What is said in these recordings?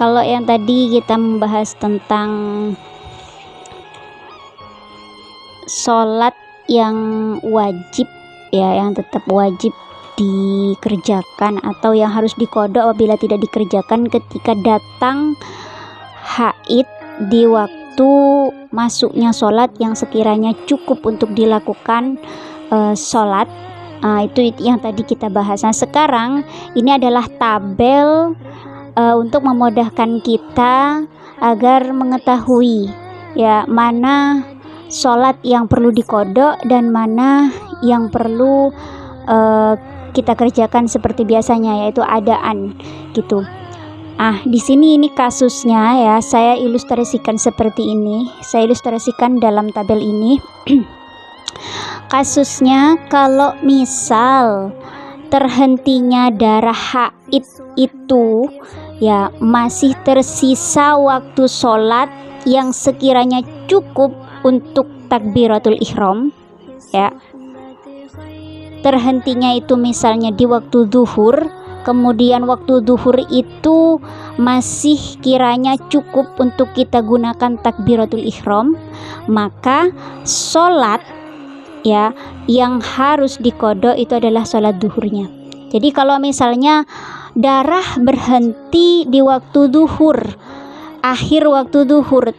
Kalau yang tadi kita membahas tentang sholat yang wajib ya, yang tetap wajib dikerjakan atau yang harus diqadha apabila tidak dikerjakan ketika datang haid di waktu masuknya sholat yang sekiranya cukup untuk dilakukan sholat. Itu yang tadi kita bahas. Nah, sekarang ini adalah tabel untuk memudahkan kita agar mengetahui ya mana sholat yang perlu diqadha dan mana yang perlu kita kerjakan seperti biasanya, yaitu adaan gitu. Di sini ini kasusnya ya, saya ilustrasikan seperti ini. Saya ilustrasikan dalam tabel ini. Kasusnya kalau misal terhentinya darah haid itu ya masih tersisa waktu sholat yang sekiranya cukup untuk takbiratul ihram ya. Terhentinya itu misalnya di waktu zuhur, kemudian waktu zuhur itu masih kiranya cukup untuk kita gunakan takbiratul ihram, maka sholat ya yang harus diqadha itu adalah sholat zuhurnya. Jadi kalau misalnya darah berhenti di waktu zuhur, akhir waktu zuhur,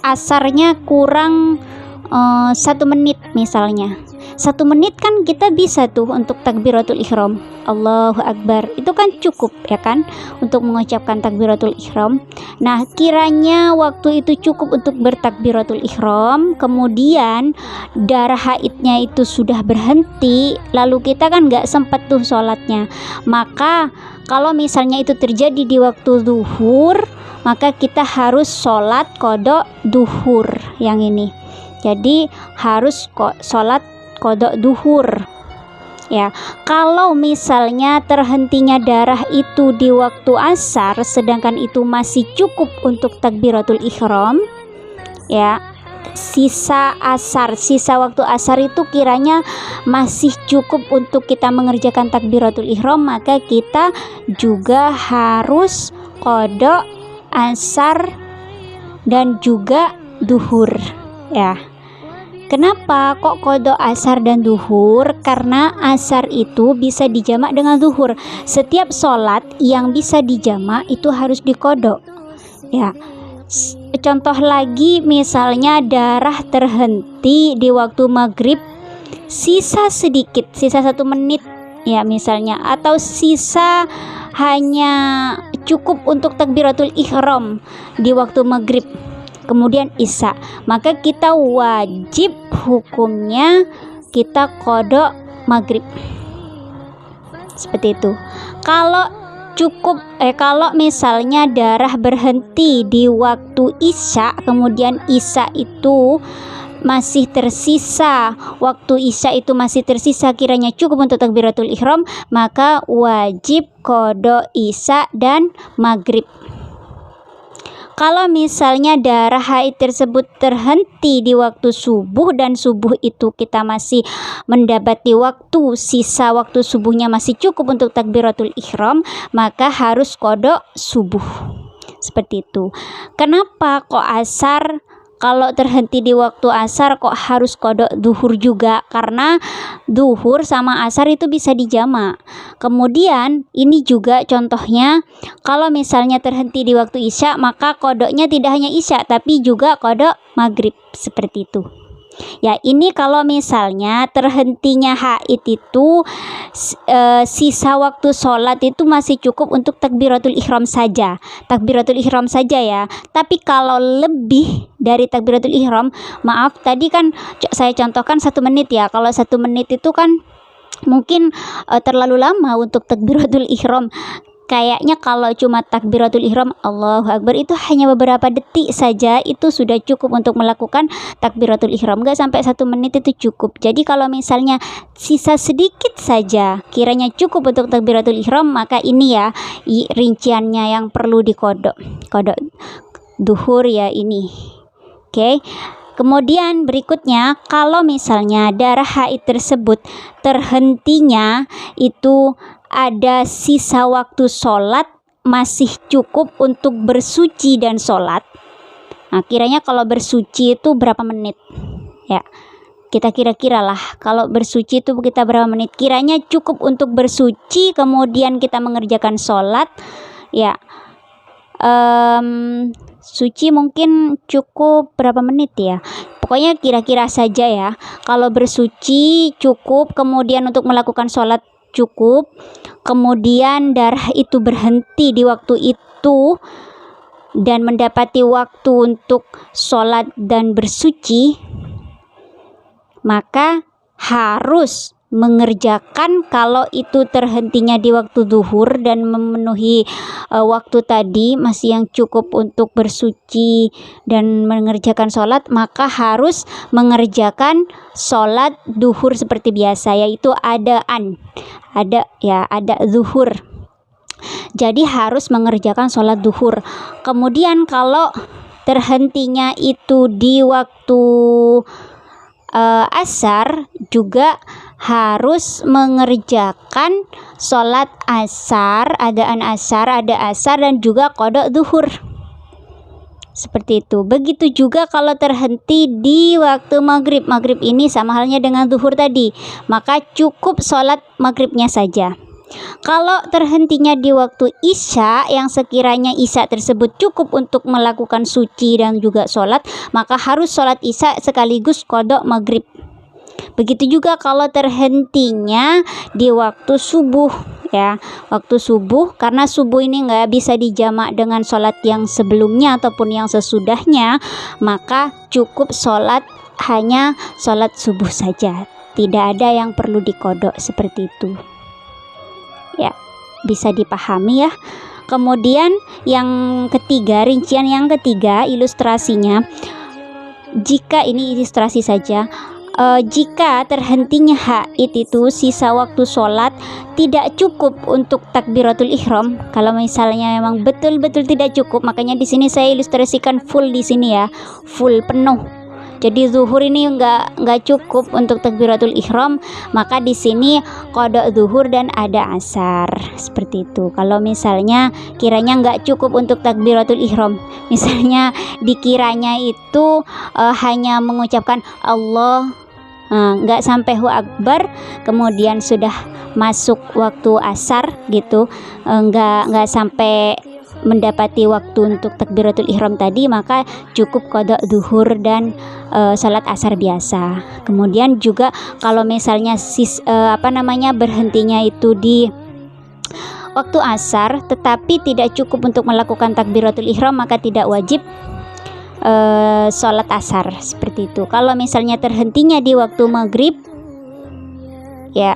asarnya kurang 1 menit misalnya, 1 menit kan kita bisa tuh untuk takbiratul ihram, Allahu Akbar, itu kan cukup ya kan untuk mengucapkan takbiratul ihram. Nah, kiranya waktu itu cukup untuk bertakbiratul ihram, kemudian darah haidnya itu sudah berhenti, lalu kita kan nggak sempat tuh sholatnya, maka kalau misalnya itu terjadi di waktu zuhur, maka kita harus sholat qadha zuhur yang ini. Jadi harus sholat qadha zuhur ya. Kalau misalnya terhentinya darah itu di waktu asar, sedangkan itu masih cukup untuk takbiratul ihram ya, sisa waktu asar itu kiranya masih cukup untuk kita mengerjakan takbiratul ihram, maka kita juga harus qadha asar dan juga duhur ya. Kenapa kok qadha asar dan duhur? Karena asar itu bisa dijamak dengan duhur. Setiap sholat yang bisa dijamak itu harus diqadha ya. Contoh lagi, misalnya darah terhenti di waktu maghrib, sisa sedikit, sisa 1 menit ya misalnya, atau sisa hanya cukup untuk takbiratul ihram di waktu maghrib kemudian isya, maka kita wajib hukumnya kita qadha maghrib seperti itu. Kalau kalau misalnya darah berhenti di waktu isya, kemudian isya itu masih tersisa, waktu isya itu masih tersisa kiranya cukup untuk takbiratul ihram, maka wajib qadha isya dan maghrib. Kalau misalnya darah haid tersebut terhenti di waktu subuh dan subuh itu kita masih mendapati waktu, sisa waktu subuhnya masih cukup untuk takbiratul ihram, maka harus qadha subuh seperti itu. Kenapa kok asar, kalau terhenti di waktu asar kok harus qadha duhur juga? Karena duhur sama asar itu bisa dijamak. Kemudian ini juga contohnya, kalau misalnya terhenti di waktu isya, maka qadhanya tidak hanya isya tapi juga qadha maghrib seperti itu ya. Ini kalau misalnya terhentinya haid itu sisa waktu sholat itu masih cukup untuk takbiratul ihram saja, ya. Tapi kalau lebih dari takbiratul ihram, maaf tadi kan saya contohkan 1 menit ya. Kalau 1 menit itu kan mungkin terlalu lama untuk takbiratul ihram. Kayaknya kalau cuma takbiratul ihram Allahu Akbar itu hanya beberapa detik saja, itu sudah cukup untuk melakukan takbiratul ihram, nggak sampai 1 menit itu cukup. Jadi kalau misalnya sisa sedikit saja kiranya cukup untuk takbiratul ihram, maka ini ya rinciannya yang perlu diqadha duhur ya ini. Oke. Kemudian berikutnya, kalau misalnya darah haid tersebut terhentinya itu ada sisa waktu sholat masih cukup untuk bersuci dan sholat. Nah, kiranya kalau bersuci itu berapa menit? Ya, kita kira-kira lah kalau bersuci itu kita berapa menit? Kiranya cukup untuk bersuci, kemudian kita mengerjakan sholat. Ya, suci mungkin cukup berapa menit ya? Pokoknya kira-kira saja ya. Kalau bersuci cukup, kemudian untuk melakukan sholat cukup, kemudian darah itu berhenti di waktu itu dan mendapati waktu untuk sholat dan bersuci, maka harus mengerjakan. Kalau itu terhentinya di waktu zuhur dan memenuhi waktu tadi masih yang cukup untuk bersuci dan mengerjakan sholat, maka harus mengerjakan sholat zuhur seperti biasa, yaitu ada zuhur. Jadi harus mengerjakan sholat zuhur. Kemudian kalau terhentinya itu di waktu asar, juga harus mengerjakan sholat asar, ada asar dan juga qada zuhur. Seperti itu. Begitu juga kalau terhenti di waktu maghrib. Maghrib ini sama halnya dengan zuhur tadi, maka cukup sholat maghribnya saja. Kalau terhentinya di waktu isya, yang sekiranya isya tersebut cukup untuk melakukan suci dan juga sholat, maka harus sholat isya sekaligus qada maghrib. Begitu juga kalau terhentinya di waktu subuh ya, waktu subuh, karena subuh ini nggak bisa dijamak dengan sholat yang sebelumnya ataupun yang sesudahnya, maka cukup sholat hanya sholat subuh saja, tidak ada yang perlu dikodok. Seperti itu ya, bisa dipahami ya. Kemudian yang ketiga, rincian yang ketiga, ilustrasinya, jika ini ilustrasi saja, jika terhentinya haid itu sisa waktu sholat tidak cukup untuk takbiratul ihram. Kalau misalnya memang betul-betul tidak cukup, makanya di sini saya ilustrasikan full di sini ya, full penuh. Jadi zuhur ini nggak cukup untuk takbiratul ihram, maka di sini qada zuhur dan ada asar. Seperti itu. Kalau misalnya kiranya nggak cukup untuk takbiratul ihram, misalnya dikiranya itu hanya mengucapkan Allah, nggak sampai Hu Akbar, kemudian sudah masuk waktu asar gitu, nggak sampai mendapati waktu untuk takbiratul ihram tadi, maka cukup qada zuhur dan salat asar biasa. Kemudian juga kalau misalnya berhentinya itu di waktu asar tetapi tidak cukup untuk melakukan takbiratul ihram, maka tidak wajib sholat asar. Seperti itu. Kalau misalnya terhentinya di waktu maghrib, ya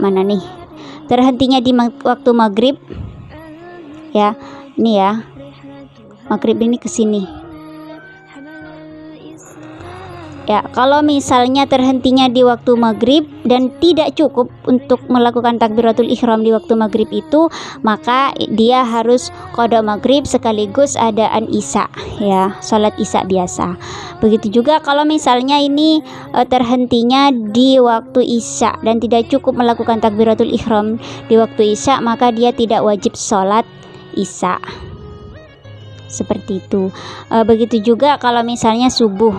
mana nih, terhentinya di waktu maghrib ya, ini ya, maghrib ini ke sini ya. Kalau misalnya terhentinya di waktu maghrib dan tidak cukup untuk melakukan takbiratul ihram di waktu maghrib itu, maka dia harus qada maghrib sekaligus adaan isya ya, sholat isya biasa. Begitu juga kalau misalnya ini terhentinya di waktu isya dan tidak cukup melakukan takbiratul ihram di waktu isya, maka dia tidak wajib sholat isya. Seperti itu. Begitu juga kalau misalnya subuh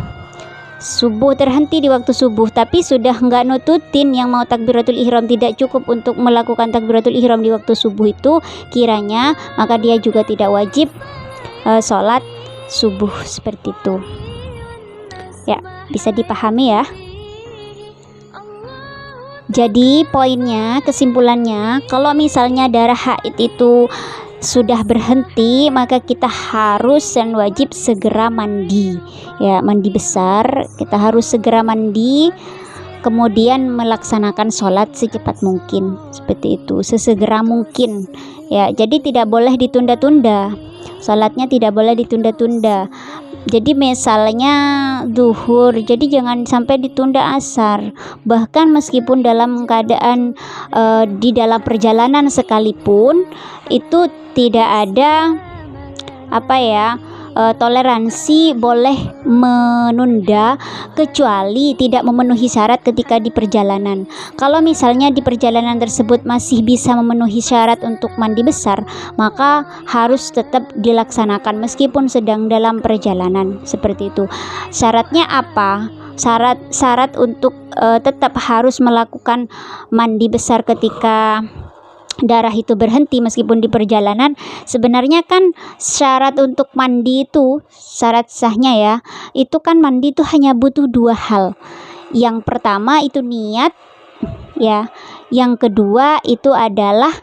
terhenti di waktu subuh tapi sudah nggak nututin yang mau takbiratul ihram, tidak cukup untuk melakukan takbiratul ihram di waktu subuh itu kiranya, maka dia juga tidak wajib sholat subuh. Seperti itu ya, bisa dipahami ya. Jadi poinnya, kesimpulannya, kalau misalnya darah haid itu sudah berhenti, maka kita harus dan wajib segera mandi ya, mandi besar. Kita harus segera mandi, kemudian melaksanakan sholat secepat mungkin. Seperti itu, sesegera mungkin ya. Jadi tidak boleh ditunda-tunda, sholatnya tidak boleh ditunda-tunda. Jadi misalnya zuhur, jadi jangan sampai ditunda asar. Bahkan meskipun dalam keadaan di dalam perjalanan sekalipun, itu tidak ada toleransi boleh menunda kecuali tidak memenuhi syarat ketika di perjalanan. Kalau misalnya di perjalanan tersebut masih bisa memenuhi syarat untuk mandi besar, maka harus tetap dilaksanakan meskipun sedang dalam perjalanan, seperti itu. Syaratnya apa? Syarat untuk tetap harus melakukan mandi besar ketika darah itu berhenti meskipun di perjalanan. Sebenarnya kan syarat untuk mandi itu, syarat sahnya ya, itu kan mandi itu hanya butuh 2 hal. Yang pertama itu niat ya, yang kedua itu adalah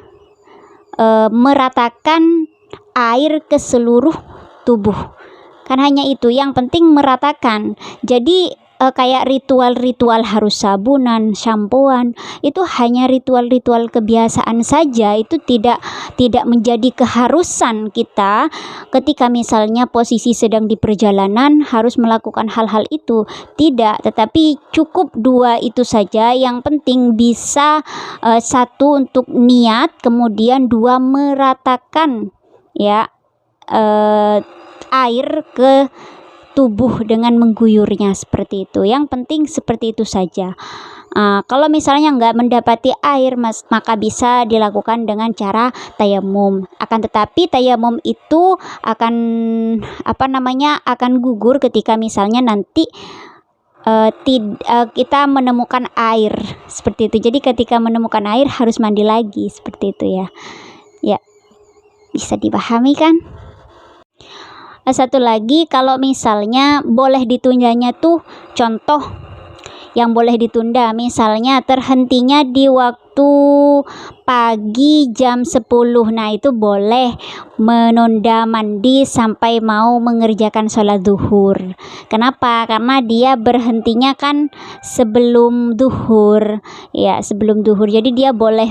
meratakan air ke seluruh tubuh. Kan hanya itu, yang penting meratakan. Jadi kayak ritual-ritual harus sabunan, shampoan, itu hanya ritual-ritual kebiasaan saja. Itu tidak menjadi keharusan kita ketika misalnya posisi sedang di perjalanan harus melakukan hal-hal itu. Tidak, tetapi cukup 2 itu saja. Yang penting bisa 1 untuk niat, kemudian 2 meratakan ya air ke tubuh dengan mengguyurnya, seperti itu. Yang penting seperti itu saja. Kalau misalnya nggak mendapati air, maka bisa dilakukan dengan cara tayamum. Akan tetapi tayamum itu akan akan gugur ketika misalnya nanti kita menemukan air, seperti itu. Jadi ketika menemukan air harus mandi lagi, seperti itu ya. Ya, bisa dipahami kan? Satu lagi, kalau misalnya boleh ditundanya tuh, contoh yang boleh ditunda misalnya terhentinya di waktu pagi jam 10. Nah, itu boleh menunda mandi sampai mau mengerjakan sholat zuhur. Kenapa? Karena dia berhentinya kan sebelum zuhur ya, sebelum zuhur. Jadi dia boleh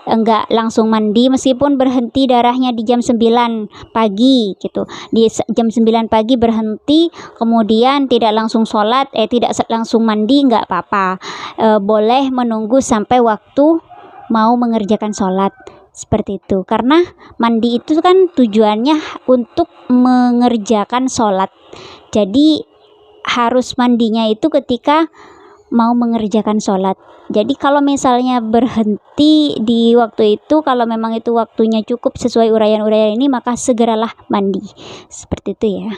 enggak langsung mandi meskipun berhenti darahnya di jam 9 pagi gitu. Di jam 9 pagi berhenti, kemudian tidak langsung sholat, tidak langsung mandi, enggak apa-apa. Boleh menunggu sampai waktu mau mengerjakan sholat, seperti itu. Karena mandi itu kan tujuannya untuk mengerjakan sholat. Jadi harus mandinya itu ketika mau mengerjakan sholat. Jadi kalau misalnya berhenti di waktu itu, kalau memang itu waktunya cukup sesuai uraian-uraian ini, maka segeralah mandi, seperti itu ya.